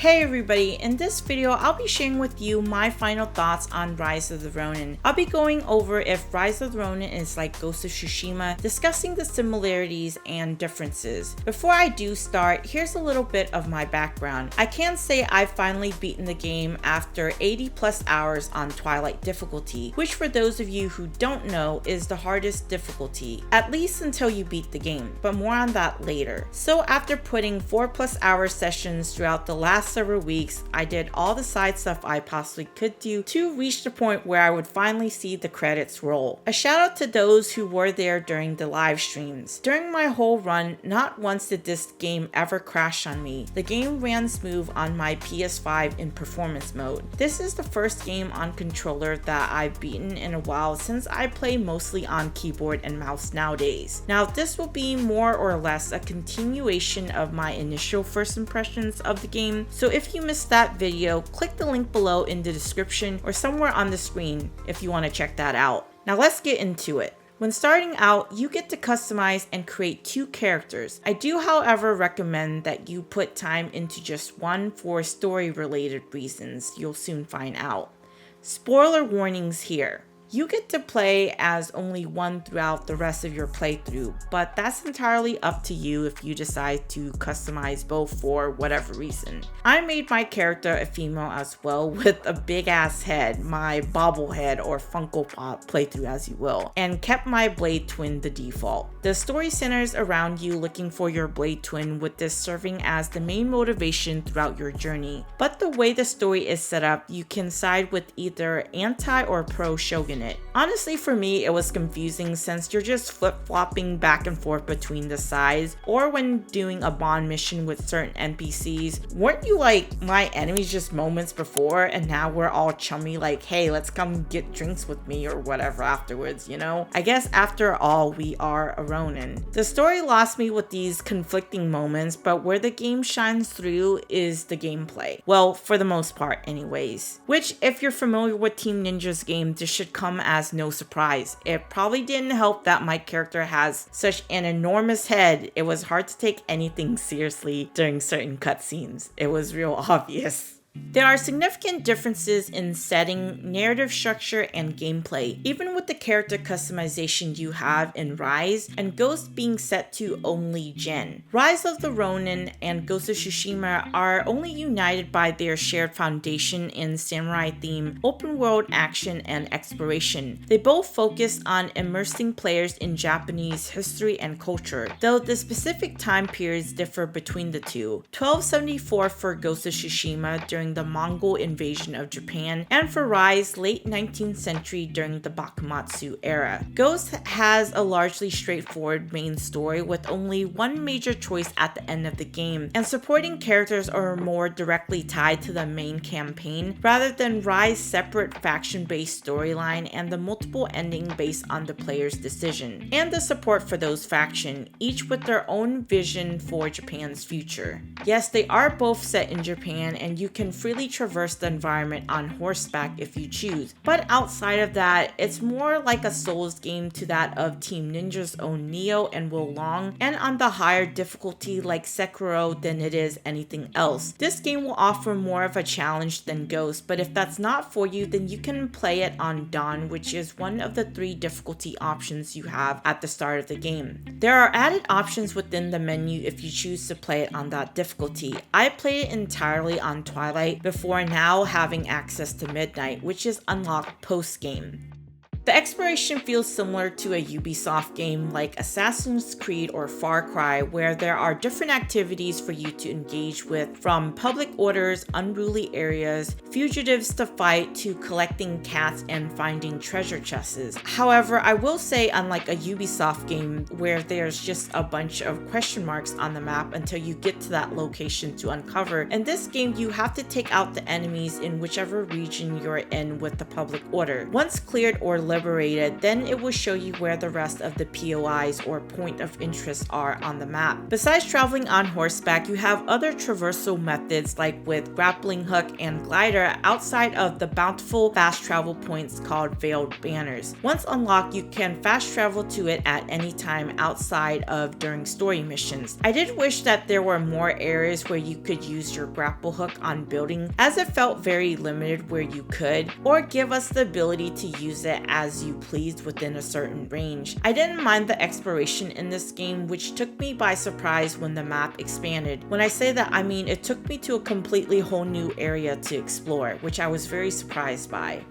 Hey everybody, in this video I'll be sharing with you my final thoughts on Rise of the Ronin. I'll be going over if Rise of the Ronin is like Ghost of Tsushima, discussing the similarities and differences. Before I do start, here's a little bit of my background. I can say I've finally beaten the game after 80 plus hours on Twilight difficulty, which for those of you who don't know is the hardest difficulty, at least until you beat the game, but more on that later. So after putting 4+ hour sessions throughout the last several weeks, I did all the side stuff I possibly could do to reach the point where I would finally see the credits roll. A shout out to those who were there during the live streams. During my whole run, not once did this game ever crash on me. The game ran smooth on my PS5 in performance mode. This is the first game on controller that I've beaten in a while since I play mostly on keyboard and mouse nowadays. Now this will be more or less a continuation of my initial first impressions of the game, so if you missed that video, click the link below in the description or somewhere on the screen if you want to check that out. Now let's get into it. When starting out, you get to customize and create 2 characters. I do, however, recommend that you put time into just one for story-related reasons you'll soon find out. Spoiler warnings here. You get to play as only one throughout the rest of your playthrough, but that's entirely up to you if you decide to customize both for whatever reason. I made my character a female as well with a big ass head, my bobblehead or Funko Pop playthrough as you will, and kept my blade twin the default. The story centers around you looking for your blade twin, with this serving as the main motivation throughout your journey. But the way the story is set up, you can side with either anti or pro shogunate. Honestly, for me, it was confusing since you're just flip-flopping back and forth between the sides, or when doing a bond mission with certain NPCs, weren't you like my enemies just moments before and now we're all chummy like, hey, let's come get drinks with me or whatever afterwards, you know? I guess after all, we are a Ronin. The story lost me with these conflicting moments, but where the game shines through is the gameplay. Well, for the most part anyways. Which, if you're familiar with Team Ninja's game, this should come as no surprise. It probably didn't help that my character has such an enormous head. It was hard to take anything seriously during certain cutscenes. It was real obvious. There are significant differences in setting, narrative structure, and gameplay, even with the character customization you have in Rise and Ghost being set to only Gen. Rise of the Ronin and Ghost of Tsushima are only united by their shared foundation in samurai theme, open world action, and exploration. They both focus on immersing players in Japanese history and culture, though the specific time periods differ between the two. 1274 for Ghost of Tsushima during the Mongol invasion of Japan, and for Rise, late 19th century during the Bakumatsu era. Ghost has a largely straightforward main story with only one major choice at the end of the game, and supporting characters are more directly tied to the main campaign rather than Rise's separate faction-based storyline and the multiple ending based on the player's decision, and the support for those factions, each with their own vision for Japan's future. Yes, they are both set in Japan and you can freely traverse the environment on horseback if you choose, but outside of that, it's more like a Souls game to that of Team Ninja's own Neo and Will Long, and on the higher difficulty like Sekiro than it is anything else. This game will offer more of a challenge than Ghost, but if that's not for you, then you can play it on Dawn, which is one of the 3 difficulty options you have at the start of the game. There are added options within the menu if you choose to play it on that difficulty. I played it entirely on Twilight before now having access to Midnight, which is unlocked post-game. The exploration feels similar to a Ubisoft game like Assassin's Creed or Far Cry, where there are different activities for you to engage with, from public orders, unruly areas, fugitives to fight, to collecting cats and finding treasure chests. However, I will say, unlike a Ubisoft game where there's just a bunch of question marks on the map until you get to that location to uncover, in this game you have to take out the enemies in whichever region you're in with the public order. Once cleared or liberated, then it will show you where the rest of the POIs or point of interest are on the map. Besides traveling on horseback, you have other traversal methods like with grappling hook and glider outside of the bountiful fast travel points called Veiled Banners. Once unlocked, you can fast travel to it at any time outside of during story missions. I did wish that there were more areas where you could use your grapple hook on building, as it felt very limited where you could, or give us the ability to use it as you pleased within a certain range. I didn't mind the exploration in this game, which took me by surprise when the map expanded. When I say that, I mean it took me to a completely whole new area to explore, which I was very surprised by.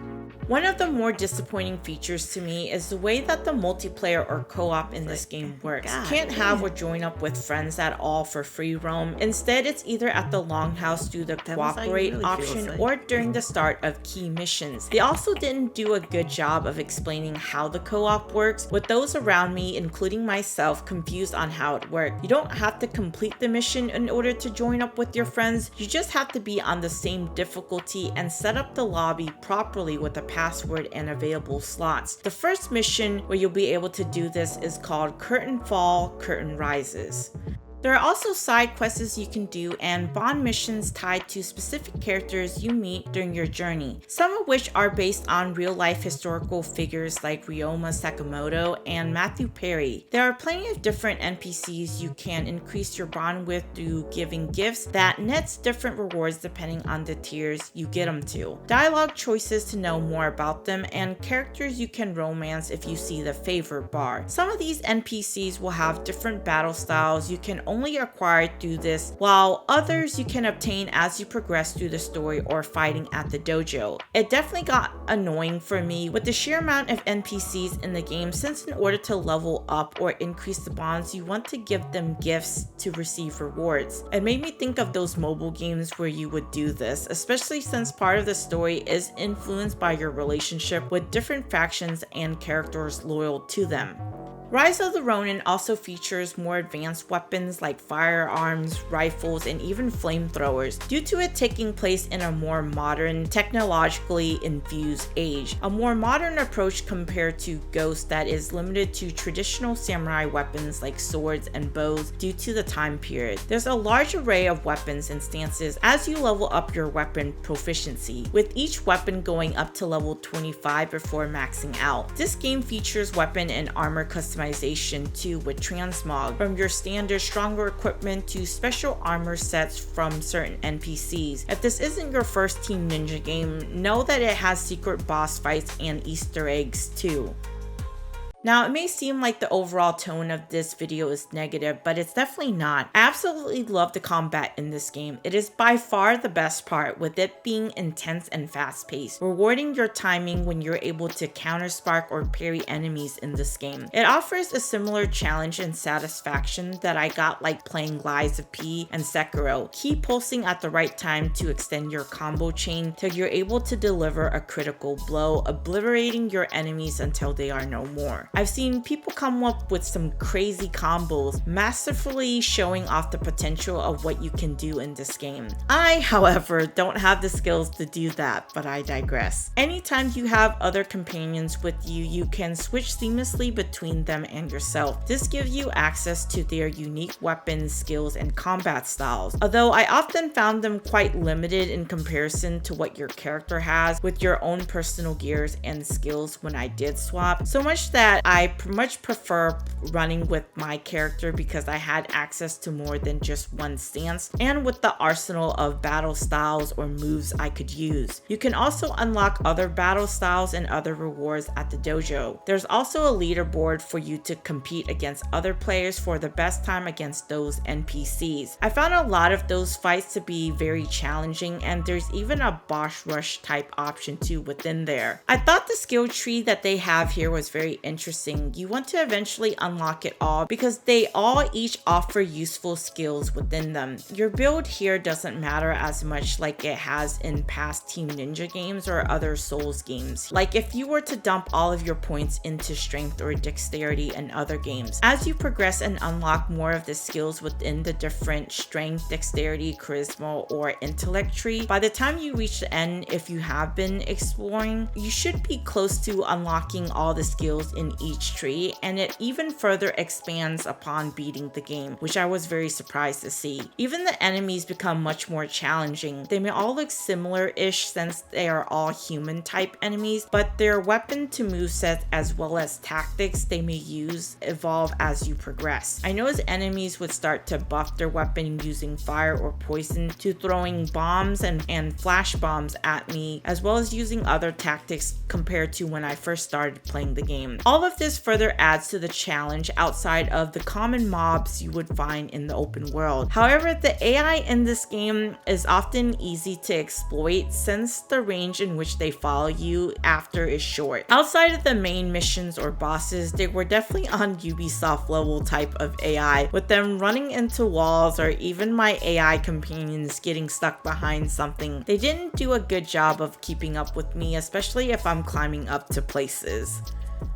One of the more disappointing features to me is the way that the multiplayer or co-op in this game works. You can't have or join up with friends at all for free roam. Instead, it's either at the Longhouse through the cooperate option or during the start of key missions. They also didn't do a good job of explaining how the co-op works, with those around me, including myself, confused on how it worked. You don't have to complete the mission in order to join up with your friends. You just have to be on the same difficulty and set up the lobby properly with a password and available slots. The first mission where you'll be able to do this is called Curtain Fall, Curtain Rises. There are also side quests you can do and bond missions tied to specific characters you meet during your journey, some of which are based on real-life historical figures like Ryoma Sakamoto and Matthew Perry. There are plenty of different NPCs you can increase your bond with through giving gifts that nets different rewards depending on the tiers you get them to, dialogue choices to know more about them, and characters you can romance if you see the favor bar. Some of these NPCs will have different battle styles you can only acquired through this, while others you can obtain as you progress through the story or fighting at the dojo. It definitely got annoying for me with the sheer amount of NPCs in the game, since in order to level up or increase the bonds, you want to give them gifts to receive rewards. It made me think of those mobile games where you would do this, especially since part of the story is influenced by your relationship with different factions and characters loyal to them. Rise of the Rōnin also features more advanced weapons like firearms, rifles, and even flamethrowers, due to it taking place in a more modern, technologically infused age. A more modern approach compared to Ghost that is limited to traditional samurai weapons like swords and bows due to the time period. There's a large array of weapons and stances as you level up your weapon proficiency, with each weapon going up to level 25 before maxing out. This game features weapon and armor customization too, with transmog, from your standard stronger equipment to special armor sets from certain NPCs. If this isn't your first Team Ninja game, know that it has secret boss fights and Easter eggs too. Now, it may seem like the overall tone of this video is negative, but it's definitely not. I absolutely love the combat in this game. It is by far the best part, with it being intense and fast-paced, rewarding your timing when you're able to counter spark or parry enemies in this game. It offers a similar challenge and satisfaction that I got like playing Lies of P and Sekiro. Keep pulsing at the right time to extend your combo chain till you're able to deliver a critical blow, obliterating your enemies until they are no more. I've seen people come up with some crazy combos, masterfully showing off the potential of what you can do in this game. I, however, don't have the skills to do that, but I digress. Anytime you have other companions with you, you can switch seamlessly between them and yourself. This gives you access to their unique weapons, skills, and combat styles, although I often found them quite limited in comparison to what your character has with your own personal gears and skills when I did swap, so much that I much prefer running with my character because I had access to more than just one stance, and with the arsenal of battle styles or moves I could use. You can also unlock other battle styles and other rewards at the dojo. There's also a leaderboard for you to compete against other players for the best time against those NPCs. I found a lot of those fights to be very challenging, and there's even a boss rush type option too within there. I thought the skill tree that they have here was very interesting, interesting. You want to eventually unlock it all because they all each offer useful skills within them. Your build here doesn't matter as much like it has in past Team Ninja games or other Souls games. Like if you were to dump all of your points into strength or dexterity in other games. As you progress and unlock more of the skills within the different strength, dexterity, charisma, or intellect tree, by the time you reach the end, if you have been exploring, you should be close to unlocking all the skills in each tree, and it even further expands upon beating the game, which I was very surprised to see. Even the enemies become much more challenging. They may all look similar-ish since they are all human type enemies, but their weapon to moveset as well as tactics they may use evolve as you progress. I noticed enemies would start to buff their weapon using fire or poison to throwing bombs and flash bombs at me, as well as using other tactics compared to when I first started playing the game. All of this further adds to the challenge outside of the common mobs you would find in the open world. However, the AI in this game is often easy to exploit since the range in which they follow you after is short. Outside of the main missions or bosses, they were definitely on Ubisoft level type of AI, with them running into walls or even my AI companions getting stuck behind something. They didn't do a good job of keeping up with me, especially if I'm climbing up to places.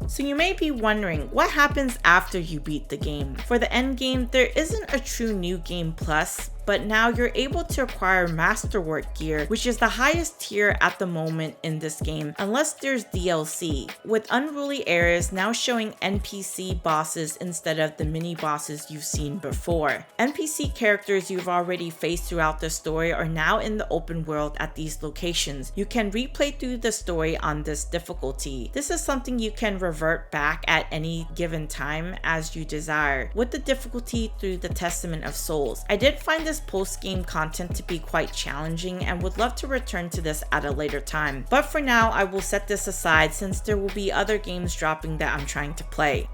So you may be wondering, what happens after you beat the game? For the end game, there isn't a true new game plus, but now you're able to acquire Masterwork gear, which is the highest tier at the moment in this game, unless there's DLC, with Unruly Areas now showing NPC bosses instead of the mini bosses you've seen before. NPC characters you've already faced throughout the story are now in the open world at these locations. You can replay through the story on this difficulty. This is something you can revert back at any given time as you desire, with the difficulty through the Testament of Souls. I did find this post-game content to be quite challenging and would love to return to this at a later time. But for now, I will set this aside since there will be other games dropping that I'm trying to play.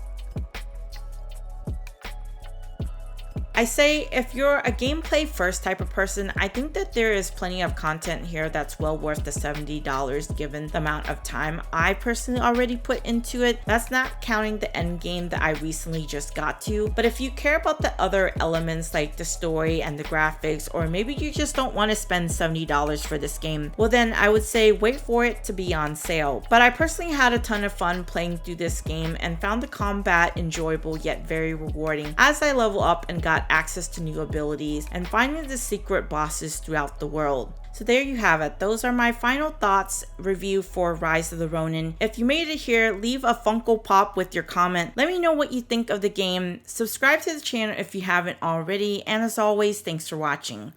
I say if you're a gameplay first type of person, I think that there is plenty of content here that's well worth the $70 given the amount of time I personally already put into it. That's not counting the end game that I recently just got to. But if you care about the other elements like the story and the graphics, or maybe you just don't want to spend $70 for this game, well then I would say wait for it to be on sale. But I personally had a ton of fun playing through this game and found the combat enjoyable yet very rewarding as I level up and got access to new abilities and finding the secret bosses throughout the world. So there you have it. Those are my final thoughts review for Rise of the Rōnin. If you made it here, leave a Funko Pop with your comment. Let me know what you think of the game. Subscribe to the channel if you haven't already. And as always, thanks for watching.